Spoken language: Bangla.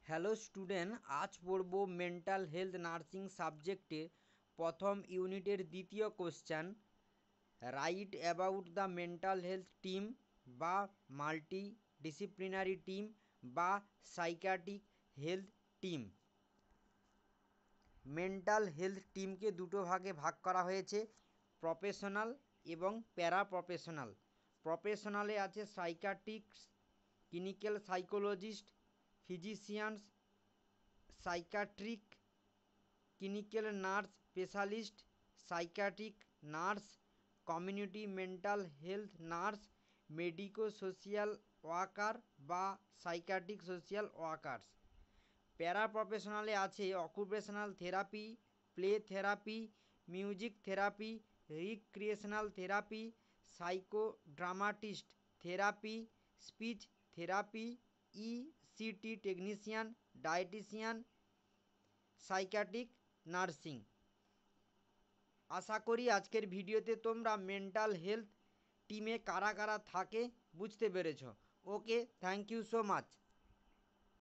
হ্যালো স্টুডেন্ট, আজ পড়ব মেন্টাল হেলথ নার্সিং সাবজেক্টে প্রথম ইউনিটের দ্বিতীয় question. Right about the mental health team বা মাল্টি ডিসিপ্লিনারি টিম বা psychiatric health team. Mental health টিমকে দুটো ভাগে ভাগ করা হয়েছে, প্রফেশনাল এবং প্যারা প্রফেশনাল। প্রফেশনালে আছে psychiatrist, clinical psychologist, physicians, psychiatric, clinical nurse specialist, psychiatric nurse, community mental health nurse, medico social worker বা সাইকিয়াট্রিক সোশিয়াল ওয়ার্কার্স। প্যারা প্রফেশনালে আছে occupational therapy, play therapy, music therapy, recreational therapy, psychodramatist therapy, speech therapy, ECT technician, dietician, psychiatric nursing. আশা করি আজকের ভিডিওতে তোমরা মেন্টাল হেলথ টিমে কারা কারা থাকে বুঝতে পেরেছো। ওকে, থ্যাংক ইউ সো মাচ।